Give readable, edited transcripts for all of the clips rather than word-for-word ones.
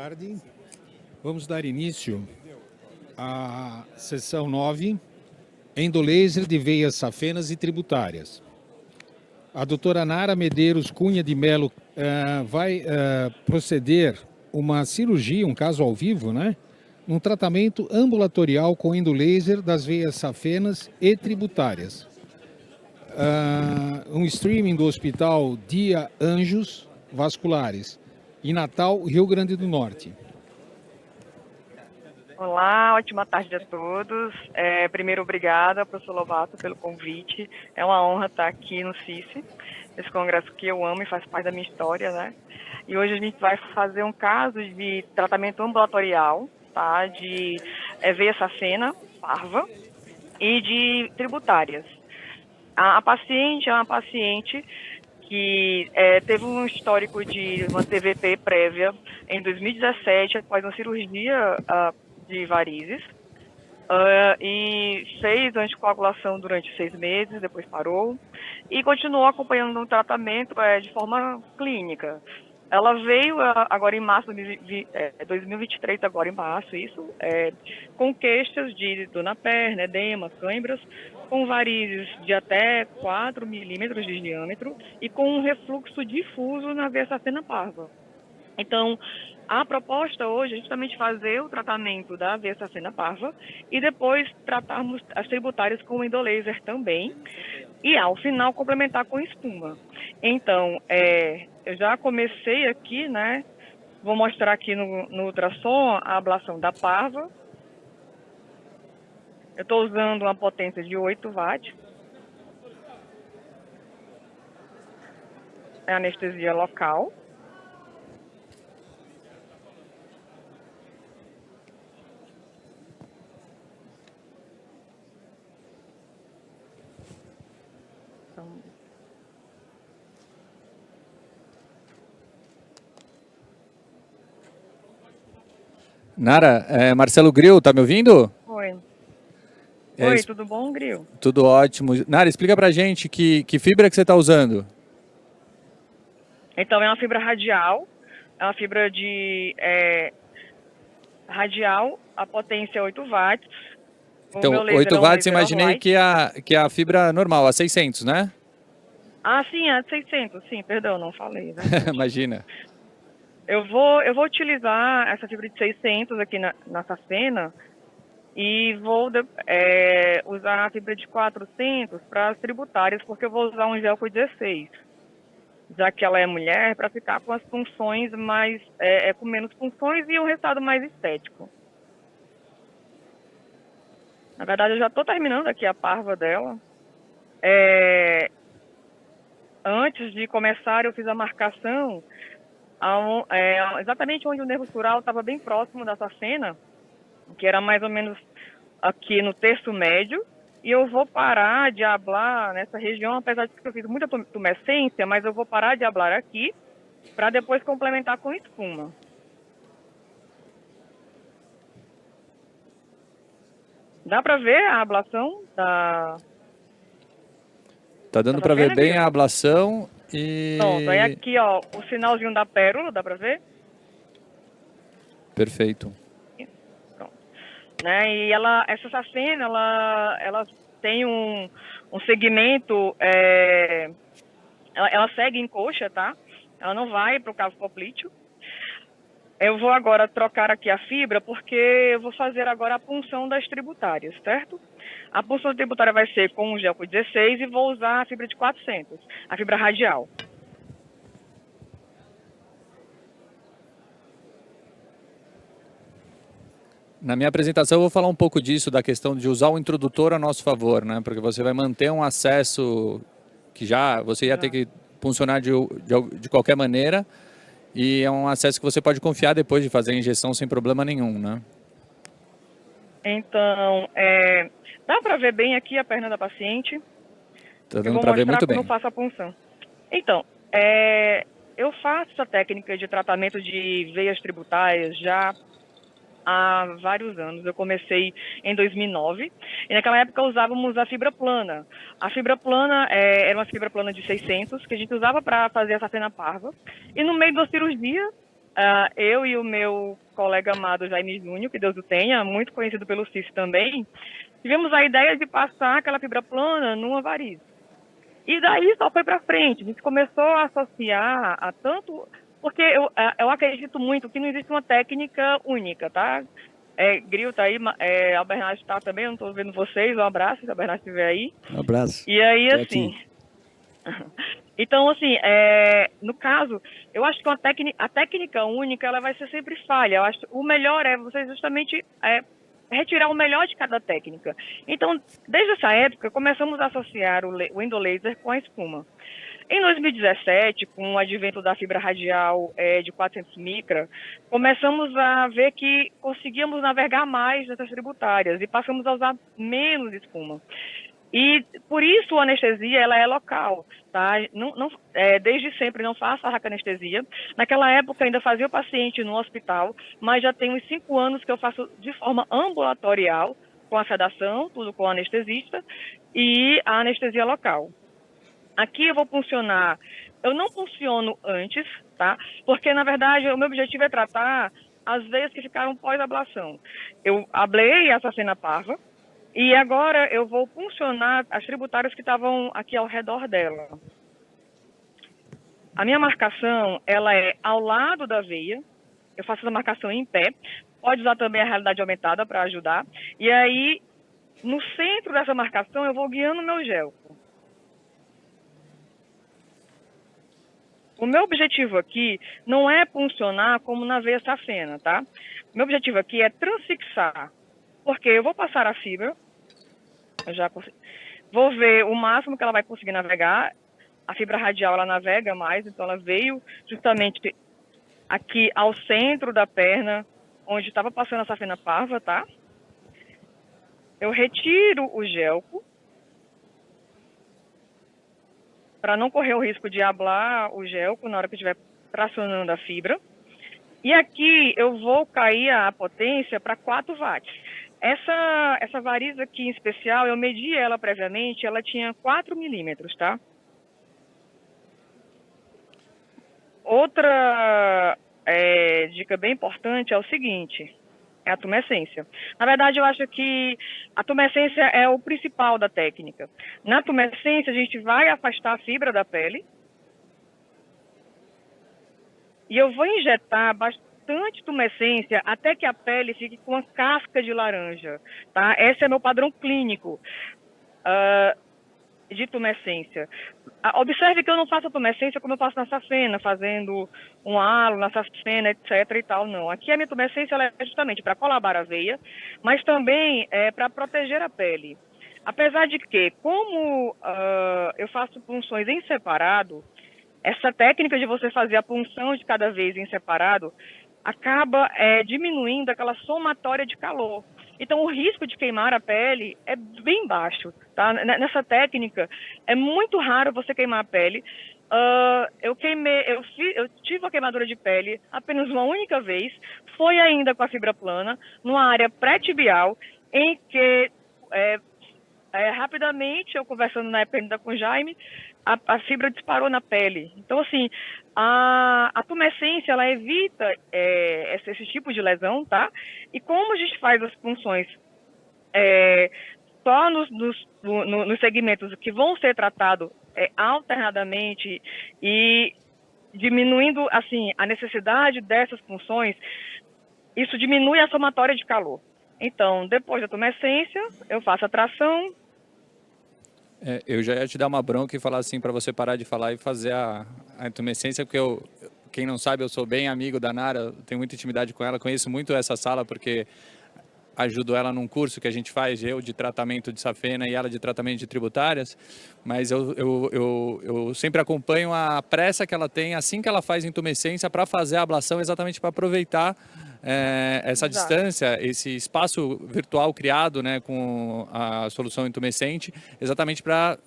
tarde. Vamos dar início à sessão 9, endolaser de veias safenas e tributárias. A doutora Nara Medeiros Cunha de Melo vai proceder uma cirurgia, um caso ao vivo, né? Um tratamento ambulatorial com endolaser das veias safenas e tributárias. Um streaming do Hospital Dia Anjos Vasculares, em Natal, Rio Grande do Norte. Olá, ótima tarde a todos. Primeiro, obrigada, professor Lobato, pelo convite. É uma honra estar aqui no CICE, esse congresso que eu amo e faz parte da minha história, né? E hoje a gente vai fazer um caso de tratamento ambulatorial, tá? De veia safena, parva, e de tributárias. A paciente é uma paciente que teve um histórico de uma TVP prévia em 2017, após uma cirurgia de varizes, e fez anticoagulação durante 6 meses, depois parou, e continuou acompanhando o tratamento de forma clínica. Ela veio agora em março de 2023, agora em março, com queixas de dor na perna, edema, câimbras, com varizes de até 4 milímetros de diâmetro e com um refluxo difuso na veia safena parva. Então, a proposta hoje é justamente fazer o tratamento da veia safena parva e depois tratarmos as tributárias com endolaser também e, ao final, complementar com espuma. Então, eu já comecei aqui, né? Vou mostrar aqui no ultrassom a ablação da parva. Eu estou usando uma potência de 8 watts. É anestesia local. Nara, Marcelo Gril, tá me ouvindo? Oi. Oi, tudo bom, Gril? Tudo ótimo. Nara, explica pra gente que fibra que você está usando. Então, é uma fibra radial, é uma fibra de radial, a potência é 8 watts. Então, 8 watts, imaginei que é a fibra normal, a 600, né? Ah, sim, a 600, sim, perdão, não falei, né? Imagina. Eu vou utilizar essa fibra de 600 aqui na safena e vou usar a fibra de 400 para as tributárias, porque eu vou usar um gel com 16, já que ela é mulher, para ficar com as funções mais, com menos funções e um resultado mais estético. Na verdade, eu já estou terminando aqui a parva dela. Antes de começar, eu fiz a marcação exatamente onde o nervo sural estava bem próximo da safena, que era mais ou menos aqui no terço médio, e eu vou parar de hablar nessa região, apesar de que eu fiz muita tumescência, mas eu vou parar de hablar aqui, para depois complementar com espuma. Dá para ver a ablação da... Tá dando para ver bem a ablação e... Pronto, aí aqui, ó, o sinalzinho da pérola, dá para ver? Perfeito. Pronto. Né? E essa safena, ela tem um segmento, ela segue em coxa, tá? Ela não vai para o cavo poplíteo. Eu vou agora trocar aqui a fibra, porque eu vou fazer agora a punção das tributárias, certo? A punção tributária vai ser com um gel com 16 e vou usar a fibra de 400, a fibra radial. Na minha apresentação eu vou falar um pouco disso, da questão de usar o introdutor a nosso favor, né? Porque você vai manter um acesso que você ia ter que funcionar de qualquer maneira, e é um acesso que você pode confiar depois de fazer a injeção sem problema nenhum, né? Então, dá para ver bem aqui a perna da paciente? Tá dando para ver muito bem. Eu faço a punção. Então, eu faço essa técnica de tratamento de veias tributárias já há vários anos. Eu comecei em 2009 e naquela época usávamos a fibra plana. A fibra plana era uma fibra plana de 600 que a gente usava para fazer a safena parva. E no meio da cirurgia, eu e o meu colega amado Jaime Júnior, que Deus o tenha, muito conhecido pelo CIS também, tivemos a ideia de passar aquela fibra plana numa variz. E daí só foi para frente. A gente começou a associar a tanto... Porque eu acredito muito que não existe uma técnica única, tá? Gril tá aí, Albernaz tá também, eu não tô vendo vocês, um abraço, se o Albernaz estiver aí. Um abraço. E aí, Tô assim... aqui. Então, assim, no caso, eu acho que a técnica única, ela vai ser sempre falha. Eu acho que o melhor é você justamente retirar o melhor de cada técnica. Então, desde essa época, começamos a associar o endolaser com a espuma. Em 2017, com o advento da fibra radial de 400 micra, começamos a ver que conseguíamos navegar mais nessas tributárias e passamos a usar menos espuma. E por isso a anestesia ela é local, tá? Desde sempre não faço a raquianestesia. Naquela época ainda fazia o paciente no hospital, mas já tem uns 5 anos que eu faço de forma ambulatorial, com a sedação, tudo com o anestesista, e a anestesia local. Aqui eu vou funcionar, eu não funciono antes, tá? Porque na verdade o meu objetivo é tratar as veias que ficaram pós-ablação. Eu ablei a safena parva, e agora eu vou funcionar as tributárias que estavam aqui ao redor dela. A minha marcação, ela é ao lado da veia. Eu faço essa marcação em pé. Pode usar também a realidade aumentada para ajudar. E aí, no centro dessa marcação, eu vou guiando o meu gel. O meu objetivo aqui não é funcionar como na veia safena, tá? Meu objetivo aqui é transfixar. Porque eu vou passar a fibra, vou ver o máximo que ela vai conseguir navegar. A fibra radial, ela navega mais, então ela veio justamente aqui ao centro da perna, onde estava passando a safena parva, tá? Eu retiro o gelco, para não correr o risco de ablar o gelco na hora que eu estiver tracionando a fibra. E aqui eu vou cair a potência para 4 watts. Essa variz aqui em especial, eu medi ela previamente, ela tinha 4 milímetros, tá? Outra dica bem importante é o seguinte, é a tumescência. Na verdade, eu acho que a tumescência é o principal da técnica. Na tumescência, a gente vai afastar a fibra da pele e eu vou injetar bastante tumescência até que a pele fique com uma casca de laranja, tá? Esse é meu padrão clínico de tumescência. Observe que eu não faço a tumescência como eu faço na safena, fazendo um halo na safena, etc e tal, não. Aqui a minha tumescência ela é justamente para colabar a veia, mas também para proteger a pele. Apesar de que, como eu faço punções em separado, essa técnica de você fazer a punção de cada vez em separado acaba diminuindo aquela somatória de calor. Então, o risco de queimar a pele é bem baixo, tá? Nessa técnica, é muito raro você queimar a pele. Eu tive uma queimadura de pele apenas uma única vez, foi ainda com a fibra plana, numa área pré-tibial, em que, rapidamente, eu conversando na época ainda com o Jaime, a fibra disparou na pele. Então, assim, a tumescência, ela evita esse tipo de lesão, tá? E como a gente faz as punções só nos segmentos que vão ser tratados alternadamente e diminuindo, assim, a necessidade dessas punções, isso diminui a somatória de calor. Então, depois da tumescência, eu faço a tração. Eu já ia te dar uma bronca e falar assim para você parar de falar e fazer a tumescência, porque quem não sabe, eu sou bem amigo da Nara, tenho muita intimidade com ela, conheço muito essa sala porque ajudo ela num curso que a gente faz, eu de tratamento de safena e ela de tratamento de tributárias, mas eu sempre acompanho a pressa que ela tem assim que ela faz intumescência para fazer a ablação, exatamente para aproveitar essa Exato. distância, esse espaço virtual criado, né, com a solução intumescente, exatamente para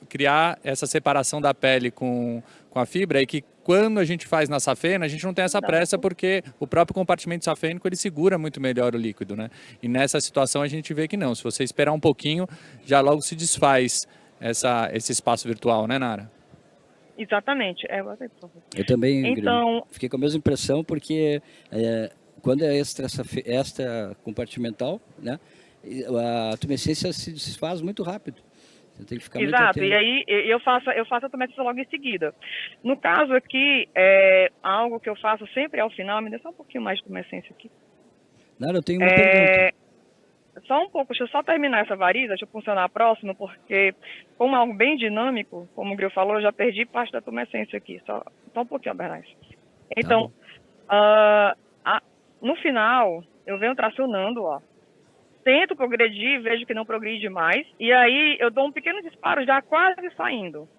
criar essa separação da pele com a fibra, e que quando a gente faz na safena, a gente não tem essa pressa porque o próprio compartimento safênico ele segura muito melhor o líquido, né? E nessa situação a gente vê que não, se você esperar um pouquinho, já logo se desfaz esse espaço virtual, né, Nara? Exatamente. Bota aí, por favor. Eu também Então, fiquei com a mesma impressão, porque quando é extra compartimental, né, a tumescência se desfaz muito rápido. Você tem que ficar muito exato, atento. e aí eu faço a tumescência logo em seguida. No caso aqui, algo que eu faço sempre ao final, me dê só um pouquinho mais de tumescência aqui. Nara, eu tenho uma pergunta. Só um pouco, deixa eu só terminar essa variz, deixa eu funcionar a próxima, porque como é algo bem dinâmico, como o Gril falou, eu já perdi parte da tumescência aqui, só um pouquinho, Bernardo. Então, no final, eu venho tracionando, ó. Tento progredir, vejo que não progride mais, e aí eu dou um pequeno disparo já quase saindo.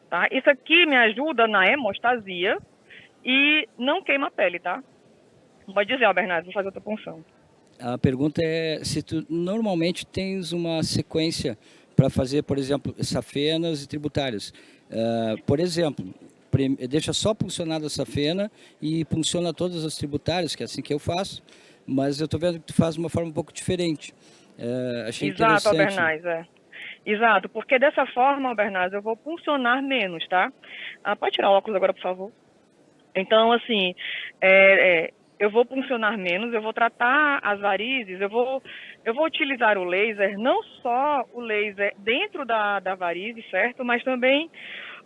Tá? Isso aqui me ajuda na hemostasia e não queima a pele, tá? Pode dizer, ó, Bernardo, vou fazer outra punção. A pergunta é se tu normalmente tens uma sequência para fazer, por exemplo, safenas e tributárias. Por exemplo, deixa só puncionada a safena e punciona todas as tributárias, que é assim que eu faço, mas eu estou vendo que tu faz de uma forma um pouco diferente. Achei Exato, interessante. Bernardo, Exato, porque dessa forma, Bernardo, eu vou puncionar menos, tá? Pode tirar o óculos agora, por favor? Então, assim, eu vou puncionar menos, eu vou tratar as varizes, eu vou utilizar o laser, não só o laser dentro da varize, certo? Mas também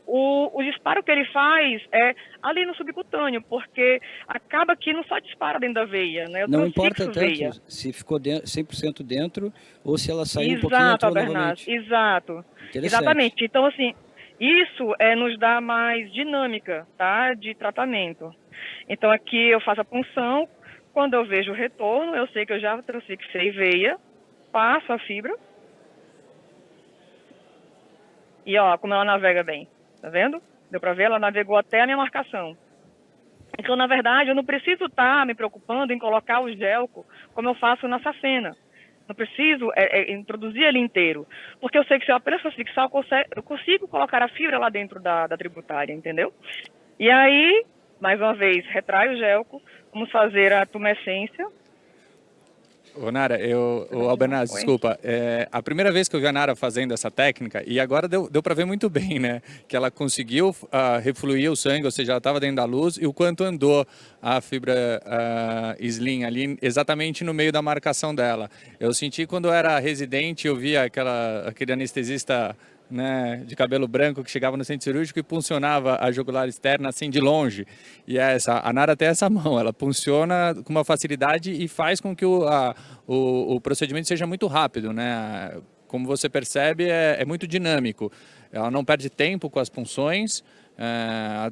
o disparo que ele faz é ali no subcutâneo, porque acaba que não só dispara dentro da veia, né? Eu não importa tanto veia. se ficou 100% dentro ou se ela saiu um pouquinho e entrou novamente. Exato, exatamente. Então, assim, isso nos dá mais dinâmica, tá? De tratamento. Então, aqui eu faço a punção, quando eu vejo o retorno, eu sei que eu já transfixei veia, passo a fibra, e ó, como ela navega bem, tá vendo? Deu pra ver? Ela navegou até a minha marcação. Então, na verdade, eu não preciso estar me preocupando em colocar o gelco como eu faço na safena. Não preciso introduzir ele inteiro, porque eu sei que se eu apenas fixar, eu consigo colocar a fibra lá dentro da tributária, entendeu? E aí, mais uma vez, retrai o gelco, vamos fazer a tumescência. Ô, Nara, Albernaz, desculpa, a primeira vez que eu vi a Nara fazendo essa técnica, e agora deu para ver muito bem, né, que ela conseguiu refluir o sangue, ou seja, ela estava dentro da luz, e o quanto andou a fibra slim ali, exatamente no meio da marcação dela. Eu senti quando eu era residente, eu via aquele anestesista, né, de cabelo branco que chegava no centro cirúrgico e puncionava a jugular externa assim de longe. E a Nara tem essa mão, ela punciona com uma facilidade e faz com que o procedimento seja muito rápido, né? Como você percebe, é muito dinâmico. Ela não perde tempo com as punções,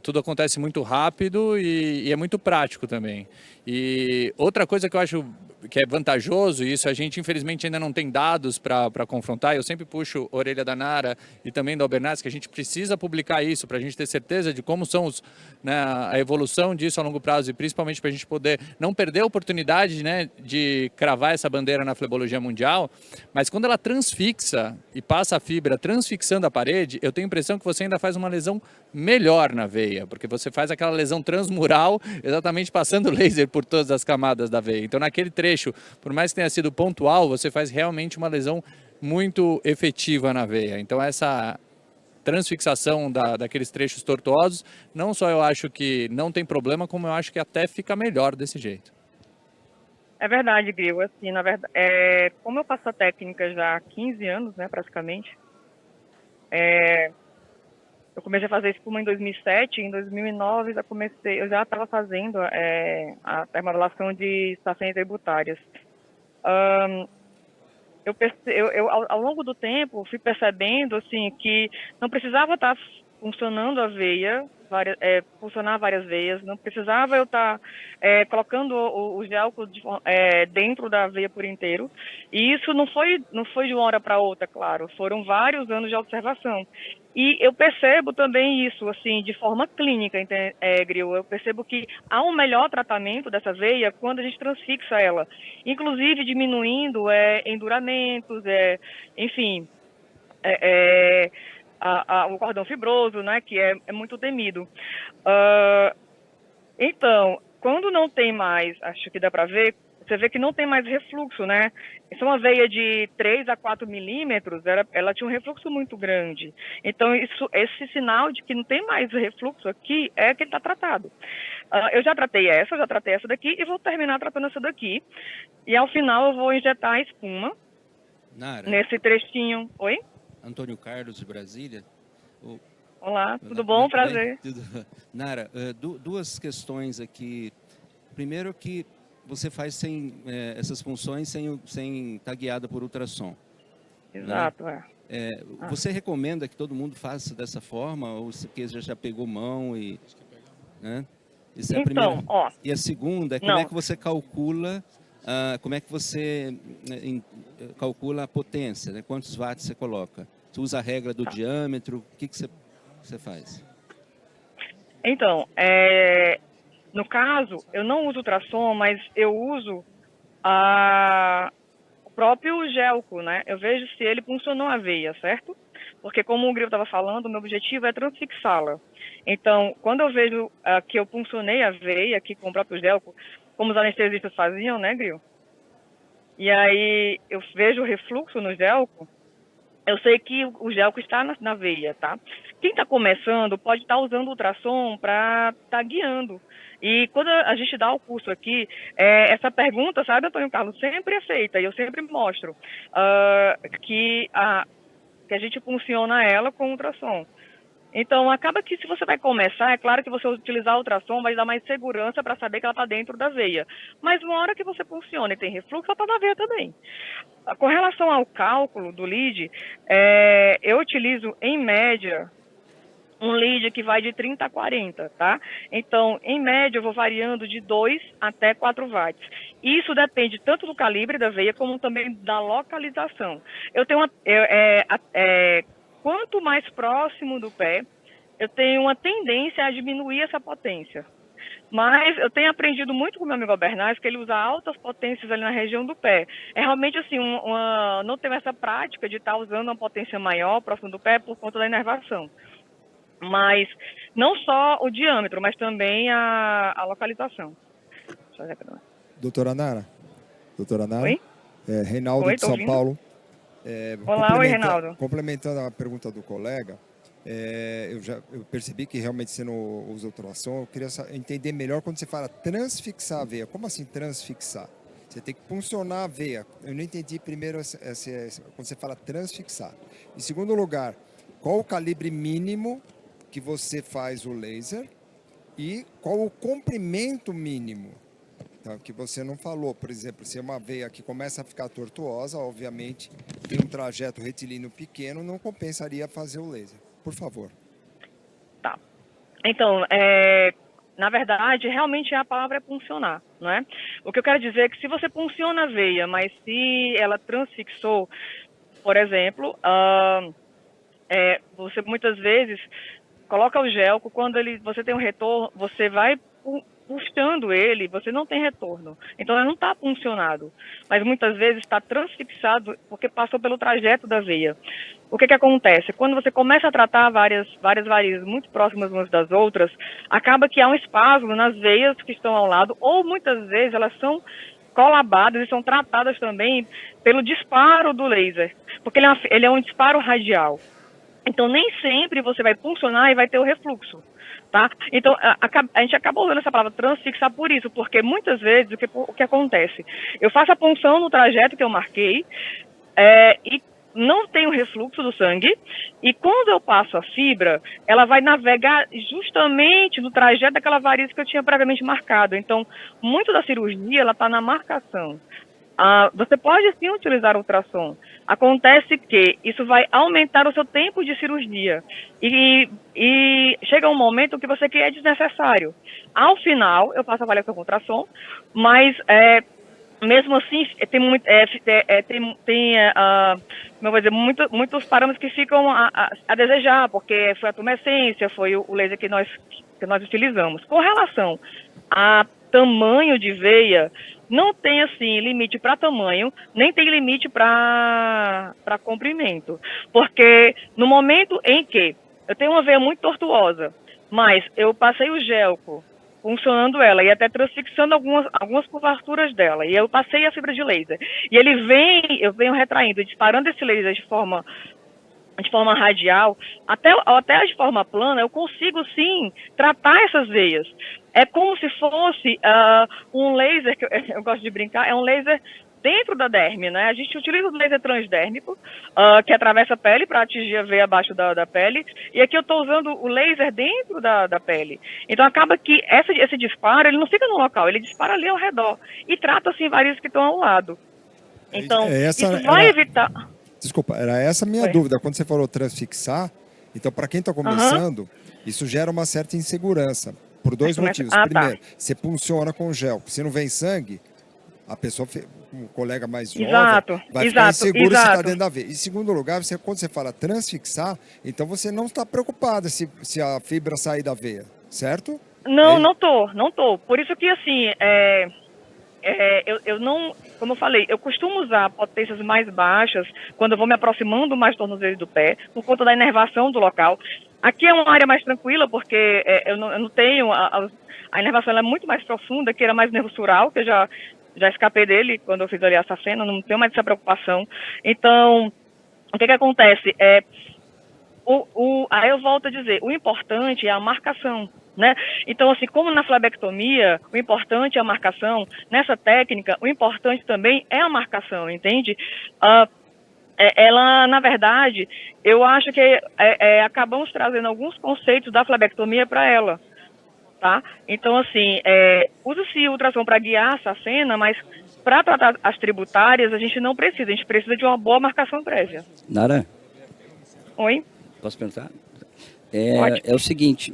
tudo acontece muito rápido e é muito prático também. E outra coisa que eu acho que é vantajoso, e isso a gente infelizmente ainda não tem dados para confrontar, eu sempre puxo a orelha da Nara e também do Albernaz, que a gente precisa publicar isso para a gente ter certeza de como são a evolução disso a longo prazo e principalmente para a gente poder não perder a oportunidade, né, de cravar essa bandeira na flebologia mundial, mas quando ela transfixa e passa a fibra transfixando a parede, eu tenho a impressão que você ainda faz uma lesão melhor na veia, porque você faz aquela lesão transmural exatamente passando laser por todas as camadas da veia. Então naquele trecho, por mais que tenha sido pontual, você faz realmente uma lesão muito efetiva na veia. Então essa transfixação daqueles trechos tortuosos, não só eu acho que não tem problema, como eu acho que até fica melhor desse jeito. É verdade, Gril. Assim, na verdade, como eu faço a técnica já há 15 anos, né, praticamente, eu comecei a fazer espuma em 2007, em 2009 eu já estava fazendo a termorregulação de safenas tributárias. Ao longo do tempo, fui percebendo assim, que não precisava estar funcionando a veia, funcionar várias veias, não precisava eu estar colocando o gelco dentro da veia por inteiro. E isso não foi de uma hora para outra, claro, foram vários anos de observação. E eu percebo também isso, assim, de forma clínica, Gril. Eu percebo que há um melhor tratamento dessa veia quando a gente transfixa ela, inclusive diminuindo enduramentos, enfim, o cordão fibroso, né, que é muito temido. Então, quando não tem mais, acho que dá para ver, você vê que não tem mais refluxo, né? Essa é uma veia de 3 a 4 milímetros, ela tinha um refluxo muito grande. Então, esse sinal de que não tem mais refluxo aqui é que ele está tratado. Eu já tratei essa daqui e vou terminar tratando essa daqui. E ao final eu vou injetar a espuma Nara, nesse trechinho. Oi? Antônio Carlos de Brasília. Olá, tudo bom? Muito Prazer. bem? Nara, duas questões aqui. Primeiro que você faz essas funções sem estar guiada por ultrassom. Exato, né? Você recomenda que todo mundo faça dessa forma? Ou porque já pegou mão e... Né? Isso é a primeira. Então, ó... E a segunda é como é que você calcula... como é que você calcula a potência? Né? Quantos watts você coloca? Você usa a regra do diâmetro? O que você faz? Então, no caso, eu não uso ultrassom, mas eu uso o próprio gelco, né? Eu vejo se ele funcionou a veia, certo? Porque como o Grilo estava falando, o meu objetivo é transfixá-la. Então, quando eu vejo que eu puncionei a veia aqui com o próprio gelco, como os anestesistas faziam, né, Grilo? E aí eu vejo o refluxo no gelco, eu sei que o gelco está na veia, tá? Quem está começando pode estar usando o ultrassom para estar guiando. E quando a gente dá o curso aqui, essa pergunta, sabe, Antônio Carlos, sempre é feita, e eu sempre mostro que a gente funciona ela com ultrassom. Então, acaba que se você vai começar, é claro que você utilizar o ultrassom vai dar mais segurança para saber que ela está dentro da veia. Mas uma hora que você funciona e tem refluxo, ela está na veia também. Com relação ao cálculo do lead, eu utilizo, em média, um lead que vai de 30 a 40, tá? Então, em média, eu vou variando de 2 até 4 watts. Isso depende tanto do calibre da veia, como também da localização. Eu tenho quanto mais próximo do pé, eu tenho uma tendência a diminuir essa potência. Mas eu tenho aprendido muito com o meu amigo Albernaz que ele usa altas potências ali na região do pé. É realmente assim, não tenho essa prática de estar usando uma potência maior próximo do pé por conta da inervação. Mas não só o diâmetro, mas também a localização. Doutora Nara? Oi? Reinaldo Oi, de São ouvindo? Paulo. Olá, oi, Reinaldo. Complementando a pergunta do colega, eu percebi que realmente você não usa ultrassom. Eu queria entender melhor quando você fala transfixar a veia. Como assim transfixar? Você tem que puncionar a veia. Eu não entendi primeiro quando você fala transfixar. Em segundo lugar, qual o calibre mínimo que você faz o laser e qual o comprimento mínimo? Então, que você não falou, por exemplo, se é uma veia que começa a ficar tortuosa, obviamente, tem um trajeto retilíneo pequeno, não compensaria fazer o laser. Por favor. Tá. Então, na verdade, realmente a palavra é puncionar, não é? O que eu quero dizer é que se você punciona a veia, mas se ela transfixou, por exemplo, você muitas vezes coloca o gelco, quando você tem um retorno, você vai puxando ele, você não tem retorno. Então, ele não está puncionado, mas muitas vezes está transfixado porque passou pelo trajeto da veia. O que acontece? Quando você começa a tratar várias varizes muito próximas umas das outras, acaba que há um espasmo nas veias que estão ao lado, ou muitas vezes elas são colabadas e são tratadas também pelo disparo do laser, porque ele é um disparo radial. Então, nem sempre você vai puncionar e vai ter o refluxo, tá? Então, a gente acaba usando essa palavra transfixar por isso, porque muitas vezes o que acontece? Eu faço a punção no trajeto que eu marquei e não tem o refluxo do sangue, e quando eu passo a fibra, ela vai navegar justamente no trajeto daquela varize que eu tinha previamente marcado. Então, muito da cirurgia, ela está na marcação. Você pode sim utilizar ultrassom. Acontece que isso vai aumentar o seu tempo de cirurgia e chega um momento que você quer é desnecessário. Ao final, eu faço a avaliação com ultrassom, mas mesmo assim como eu vou dizer, muitos parâmetros que ficam a desejar, porque foi a tumescência, foi o laser que nós utilizamos. Com relação a tamanho de veia, não tem, assim, limite para tamanho, nem tem limite para comprimento. Porque no momento em que eu tenho uma veia muito tortuosa, mas eu passei o gelco funcionando ela e até transfixando algumas curvaturas dela. E eu passei a fibra de laser. E eu venho retraindo, disparando esse laser de forma radial, até de forma plana, eu consigo sim tratar essas veias. É como se fosse um laser, que eu gosto de brincar, é um laser dentro da derme, né? A gente utiliza o laser transdérmico, que atravessa a pele para atingir a veia abaixo da pele, e aqui eu estou usando o laser dentro da pele. Então acaba que esse disparo, ele não fica no local, ele dispara ali ao redor, e trata assim varizes que estão ao lado. Então, isso vai evitar... Desculpa, era essa a minha dúvida. Quando você falou transfixar, então para quem está começando, isso gera uma certa insegurança, por dois motivos. Primeiro, você funciona com gel, se não vem sangue, a pessoa, um colega mais jovem, vai ficar inseguro se está dentro da veia. Em segundo lugar, quando você fala transfixar, então você não está preocupada se a fibra sair da veia, certo? Não tô. Por isso que, assim, eu não, como eu falei, eu costumo usar potências mais baixas quando eu vou me aproximando mais do tornozelo do pé, por conta da inervação do local. Aqui é uma área mais tranquila, porque eu não tenho, a inervação ela é muito mais profunda, que era mais nervo sural, que eu já escapei dele quando eu fiz ali a safena, não tenho mais essa preocupação. Então, o que acontece? Aí eu volto a dizer, o importante é a marcação, né? Então, assim, como na flebectomia, o importante é a marcação, nessa técnica, o importante também é a marcação, entende? Ela, na verdade, eu acho que acabamos trazendo alguns conceitos da flebectomia para ela, tá? Então, assim, usa-se ultrassom para guiar a safena, mas para tratar as tributárias, a gente não precisa, a gente precisa de uma boa marcação prévia. Nara? Oi? Posso perguntar? É o seguinte,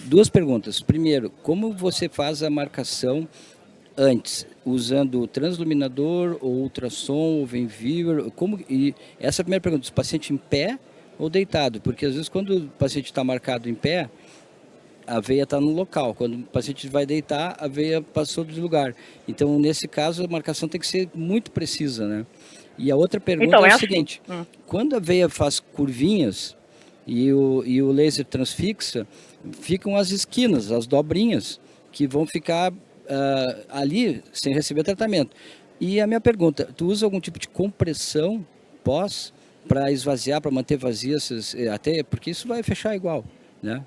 duas perguntas. Primeiro, como você faz a marcação antes? Usando o transluminador, ou ultrassom, ou Venviewer? E essa é a primeira pergunta, o paciente em pé ou deitado? Porque às vezes quando o paciente está marcado em pé, a veia está no local. Quando o paciente vai deitar, a veia passou do lugar. Então, nesse caso, a marcação tem que ser muito precisa, né? E a outra pergunta então, é o seguinte, quando a veia faz curvinhas e o laser transfixa, ficam as esquinas, as dobrinhas, que vão ficar ali sem receber tratamento. E a minha pergunta, tu usa algum tipo de compressão pós para esvaziar, para manter vazias, até porque isso vai fechar igual, né?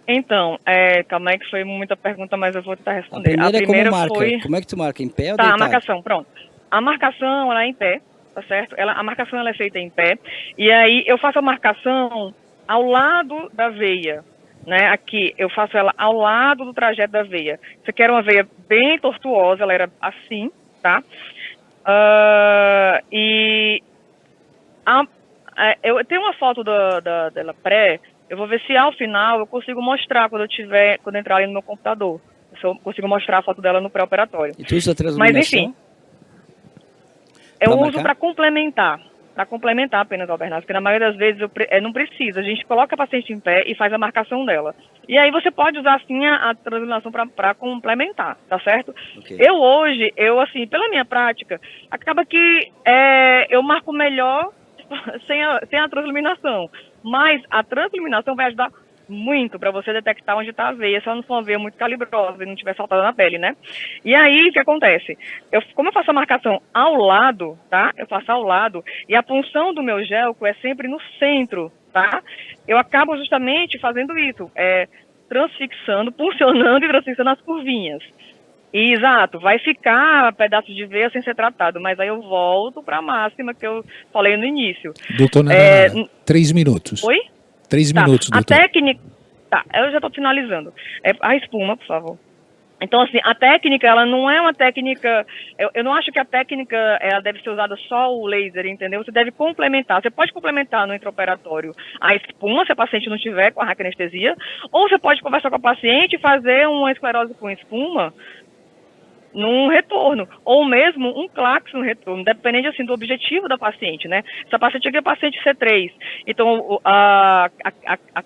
Então, calma aí que foi muita pergunta, mas eu vou tentar responder. A primeira como marca? Foi... Como é que tu marca? Em pé ou deitado? A marcação, pronto. A marcação, ela é em pé, tá certo? A marcação, ela é feita em pé. E aí, eu faço a marcação ao lado da veia, né? Aqui, eu faço ela ao lado do trajeto da veia. Isso aqui era uma veia bem tortuosa, ela era assim, tá? Eu tenho uma foto dela pré. Eu vou ver se ao final eu consigo mostrar quando entrar ali no meu computador. Se eu consigo mostrar a foto dela no pré-operatório. E tu usa a transluminação? Mas enfim, eu uso para complementar apenas, Albernaz, porque na maioria das vezes não precisa. A gente coloca a paciente em pé e faz a marcação dela. E aí você pode usar assim a transluminação para complementar, tá certo? Okay. Eu assim, pela minha prática, acaba que eu marco melhor sem a transluminação. Mas a transluminação vai ajudar muito para você detectar onde está a veia, se ela não for uma veia muito calibrosa e não tiver saltada na pele, né? E aí, o que acontece? Como eu faço a marcação ao lado, tá? Eu faço ao lado, e a punção do meu gelco é sempre no centro, tá? Eu acabo justamente fazendo isso, transfixando, puncionando e transfixando as curvinhas. E, exato, vai ficar pedaço de veia sem ser tratado, mas aí eu volto para a máxima que eu falei no início. Doutor Nara, 3 minutos. Oi? 3 minutos, doutor. A técnica... Tá, eu já estou finalizando. A espuma, por favor. Então, assim, a técnica, ela não é uma técnica... Eu não acho que a técnica ela deve ser usada só o laser, entendeu? Você deve complementar. Você pode complementar no intraoperatório a espuma, se a paciente não tiver com a raquianestesia, ou você pode conversar com a paciente e fazer uma esclerose com espuma num retorno, ou mesmo um clax no retorno, dependendo assim do objetivo da paciente, né? Essa paciente aqui é paciente C3, então a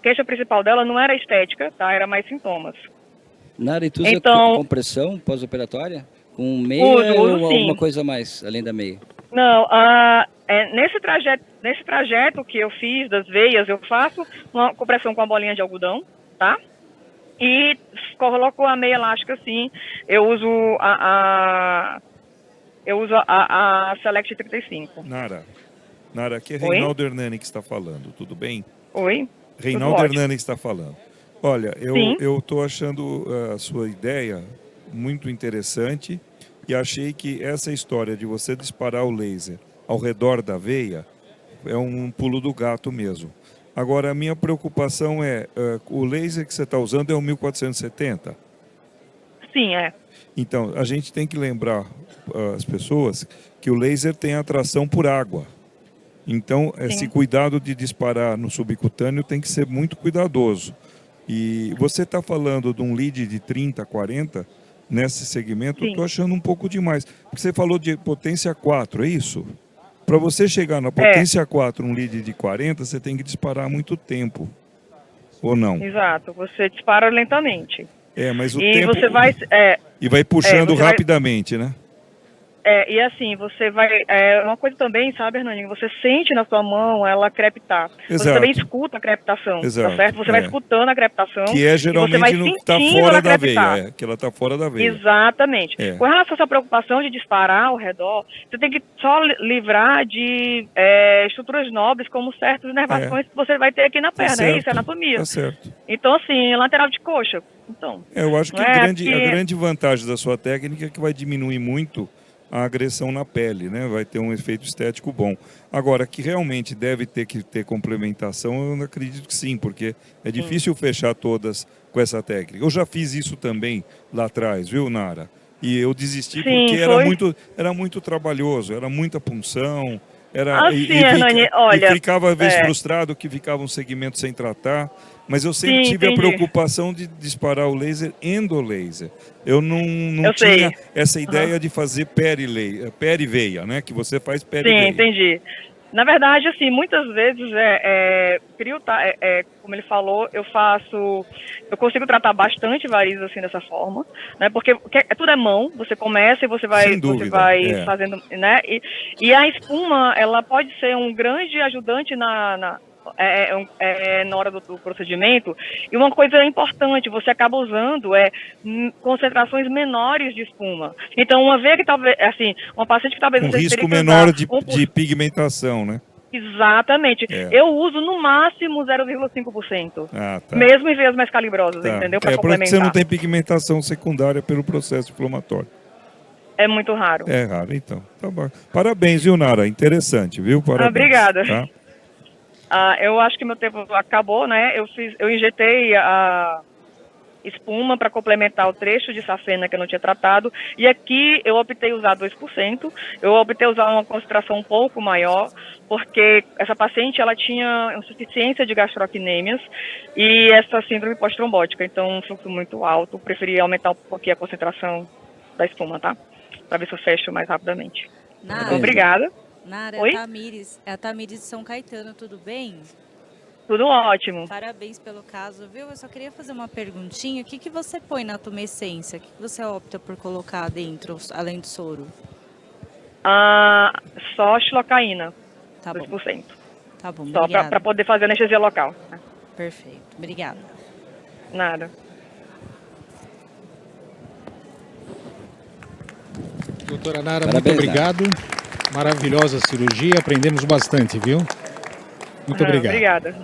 queixa principal dela não era estética, tá? Era mais sintomas. Nara, e tu usa compressão pós-operatória? Com meia ou alguma coisa a mais, além da meia? Não, nesse trajeto que eu fiz das veias, eu faço uma compressão com a bolinha de algodão, tá? E coloco a meia elástica assim, eu uso a Select 35. Nara, aqui é Oi? Reinaldo Hernani que está falando, tudo bem? Oi? Reinaldo Tudo ótimo. Hernani que está falando. Olha, Sim. eu estou achando a sua ideia muito interessante e achei que essa história de você disparar o laser ao redor da veia é um pulo do gato mesmo. Agora, a minha preocupação é, o laser que você está usando é o 1470? Sim, é. Então, a gente tem que lembrar as pessoas que o laser tem atração por água. Então, esse cuidado de disparar no subcutâneo tem que ser muito cuidadoso. E você está falando de um lead de 30, 40 nesse segmento, eu estou achando um pouco demais. Porque você falou de potência 4, é isso? Para você chegar na potência 4, um lead de 40, você tem que disparar muito tempo. Ou não? Exato. Você dispara lentamente. Mas o E tempo... você vai... E vai puxando você vai- rapidamente, né? e assim, você vai... uma coisa também, sabe, Hernani? Você sente na sua mão ela crepitar. Você Exato. também escuta a crepitação, Exato, tá certo? Você vai escutando a crepitação. Que é e você geralmente vai no que está sentindo fora ela da crepitar. veia. Que ela está fora da veia. Exatamente. É. Com relação a essa preocupação de disparar ao redor, você tem que só livrar de estruturas nobres, como certas inervações que você vai ter aqui na Tá perna. certo, Isso é anatomia. Tá certo. Então, assim, lateral de coxa. Então, Eu acho que não a é grande vantagem da sua técnica é que vai diminuir muito a agressão na pele, né? Vai ter um efeito estético bom. Agora, que realmente deve ter que ter complementação, eu acredito que sim, porque é difícil fechar todas com essa técnica. Eu já fiz isso também lá atrás, viu, Nara? E eu desisti porque era muito trabalhoso, era muita punção, Hernani, olha, e ficava às vezes frustrado que ficava um segmento sem tratar, mas eu sempre tive a preocupação de disparar o laser endolaser. Eu não tinha essa ideia de fazer periveia, né? Que você faz periveia. Sim, entendi. Na verdade, assim, muitas vezes como ele falou, eu consigo tratar bastante varizes assim dessa forma, né? Porque tudo é mão, você começa e você vai fazendo, né? E a espuma, ela pode ser um grande ajudante na hora do procedimento. E uma coisa importante, você acaba usando concentrações menores de espuma. Então, uma vez que talvez, assim, uma paciente que talvez... Um risco menor de pigmentação, né? Exatamente. Eu uso no máximo 0,5%. Tá. Mesmo em veias mais calibrosas, entendeu? Para complementar. Porque você não tem pigmentação secundária pelo processo inflamatório. É muito raro. É raro, então. Tá bom. Parabéns, viu, Nara? Interessante, viu? Parabéns. Obrigada. Tá? Eu acho que meu tempo acabou, né? Eu injetei a espuma para complementar o trecho de safena que eu não tinha tratado. E aqui eu optei usar 2%. Eu optei usar uma concentração um pouco maior, porque essa paciente ela tinha insuficiência de gastrocnêmias e essa síndrome pós-trombótica. Então, um fluxo muito alto. Preferi aumentar um pouquinho a concentração da espuma, tá? Para ver se eu fecho mais rapidamente. Nara, obrigada. Nara, Oi? É a Tamires de São Caetano, tudo bem? Tudo ótimo. Parabéns pelo caso, viu? Eu só queria fazer uma perguntinha. O que você põe na tumescência? O que você opta por colocar dentro, além do soro? Só xilocaína, Tá bom. 2%. Tá bom, Só obrigada. para poder fazer anestesia local. Perfeito, obrigada. Nada. Doutora Nara, Parabéns, muito obrigado. Maravilhosa cirurgia, aprendemos bastante, viu? Muito obrigado. Obrigada.